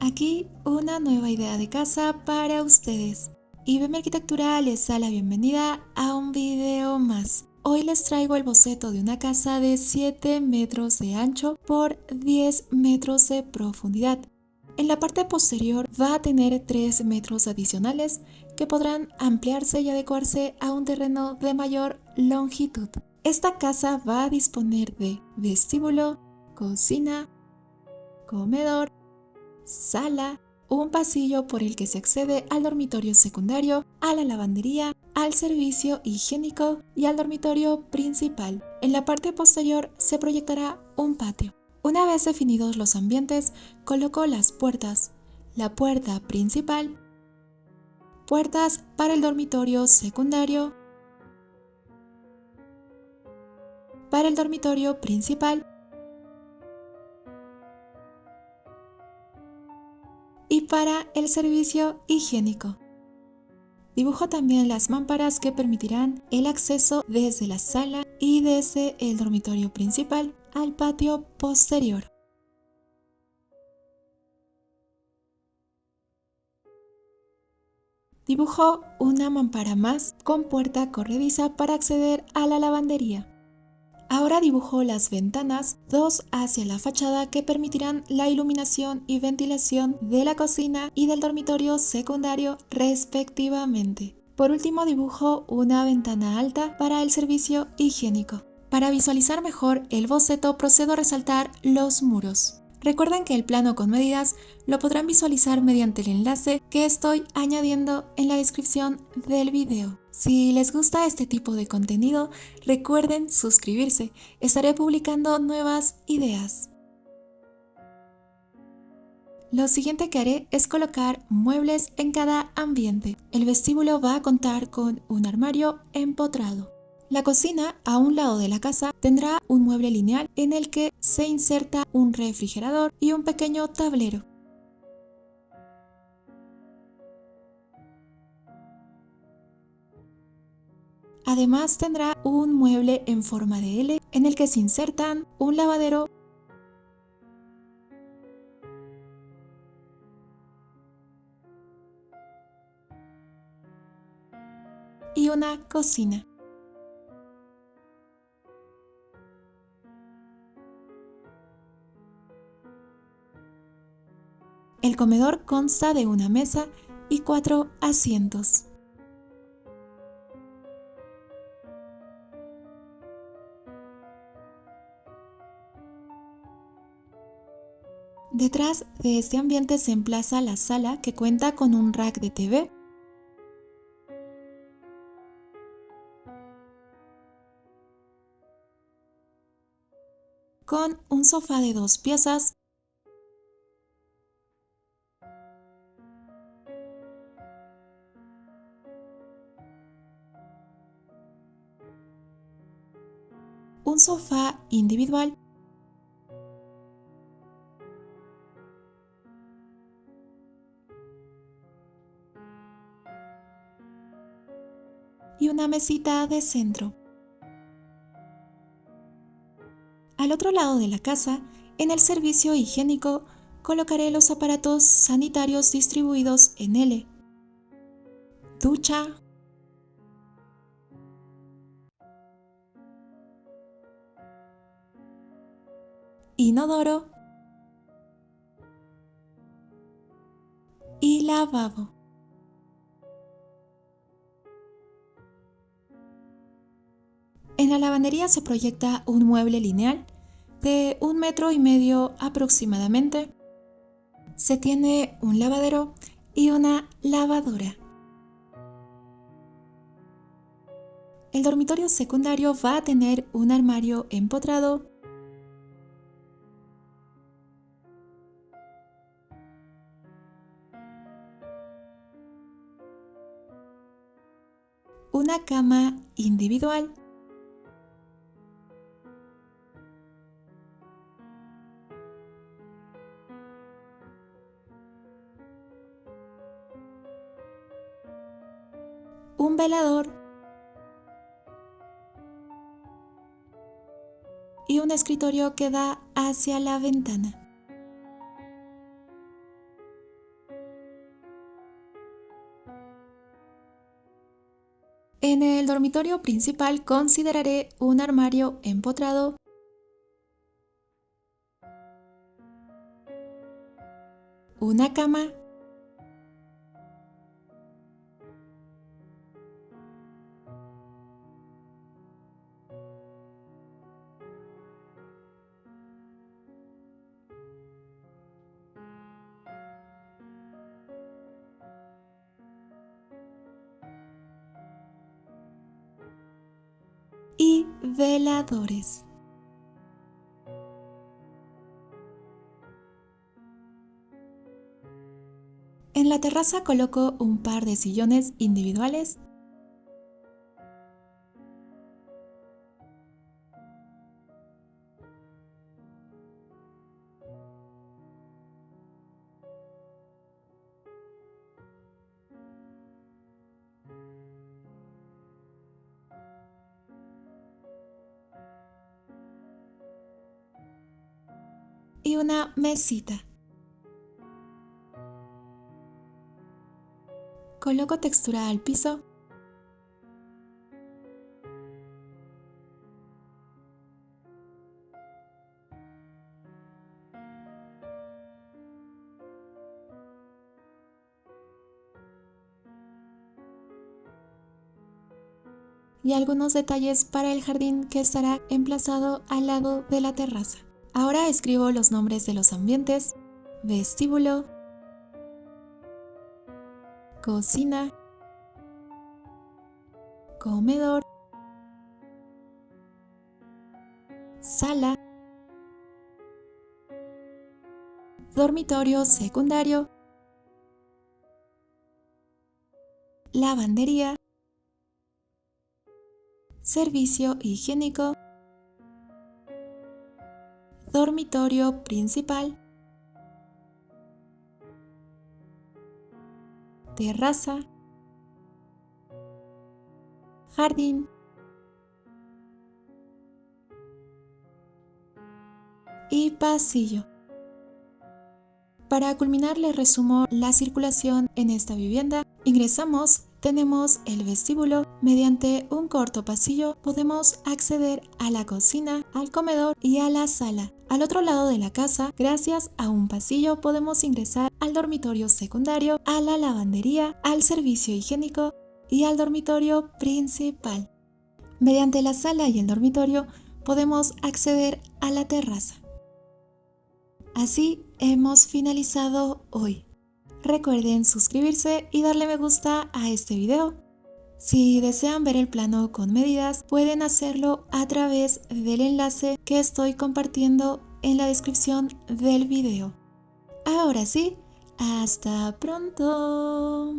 Aquí una nueva idea de casa para ustedes. IBM Arquitectura les da la bienvenida a un video más. Hoy les traigo el boceto de una casa de 7 metros de ancho por 10 metros de profundidad. En la parte posterior va a tener 3 metros adicionales que podrán ampliarse y adecuarse a un terreno de mayor longitud. Esta casa va a disponer de vestíbulo, cocina, comedor, sala, un pasillo por el que se accede al dormitorio secundario, a la lavandería, al servicio higiénico y al dormitorio principal. En la parte posterior se proyectará un patio. Una vez definidos los ambientes, colocó las puertas, la puerta principal, puertas para el dormitorio secundario, para el dormitorio principal y para el servicio higiénico. Dibujó también las mamparas que permitirán el acceso desde la sala y desde el dormitorio principal al patio posterior. Dibujó una mampara más con puerta corrediza para acceder a la lavandería. Ahora dibujó las ventanas, dos hacia la fachada que permitirán la iluminación y ventilación de la cocina y del dormitorio secundario respectivamente. Por último dibujó una ventana alta para el servicio higiénico. Para visualizar mejor el boceto procedo a resaltar los muros. Recuerden que el plano con medidas lo podrán visualizar mediante el enlace que estoy añadiendo en la descripción del video. Si les gusta este tipo de contenido, recuerden suscribirse. Estaré publicando nuevas ideas. Lo siguiente que haré es colocar muebles en cada ambiente. El vestíbulo va a contar con un armario empotrado. La cocina, a un lado de la casa, tendrá un mueble lineal en el que se inserta un refrigerador y un pequeño tablero. Además tendrá un mueble en forma de L en el que se insertan un lavadero y una cocina. El comedor consta de una mesa y 4 asientos. Detrás de este ambiente se emplaza la sala que cuenta con un rack de TV, con un sofá de 2 piezas, un sofá individual y una mesita de centro. Al otro lado de la casa, en el servicio higiénico, colocaré los aparatos sanitarios distribuidos en L: ducha, inodoro y lavabo. En la lavandería se proyecta un mueble lineal de 1,5 metros aproximadamente. Se tiene un lavadero y una lavadora. El dormitorio secundario va a tener un armario empotrado, una cama individual, un velador y un escritorio que da hacia la ventana. En el dormitorio principal consideraré un armario empotrado, una cama, y veladores. En la terraza coloco un par de sillones individuales y una mesita. Coloco textura al piso y algunos detalles para el jardín que estará emplazado al lado de la terraza. Ahora escribo los nombres de los ambientes: vestíbulo, cocina, comedor, sala, dormitorio secundario, lavandería, servicio higiénico, dormitorio principal, terraza, jardín y pasillo. Para culminar, les resumo la circulación en esta vivienda. Ingresamos, tenemos el vestíbulo. Mediante un corto pasillo podemos acceder a la cocina, al comedor y a la sala. Al otro lado de la casa, gracias a un pasillo, podemos ingresar al dormitorio secundario, a la lavandería, al servicio higiénico y al dormitorio principal. Mediante la sala y el dormitorio podemos acceder a la terraza. Así hemos finalizado hoy. Recuerden suscribirse y darle me gusta a este video. Si desean ver el plano con medidas, pueden hacerlo a través del enlace que estoy compartiendo en la descripción del video. Ahora sí, hasta pronto.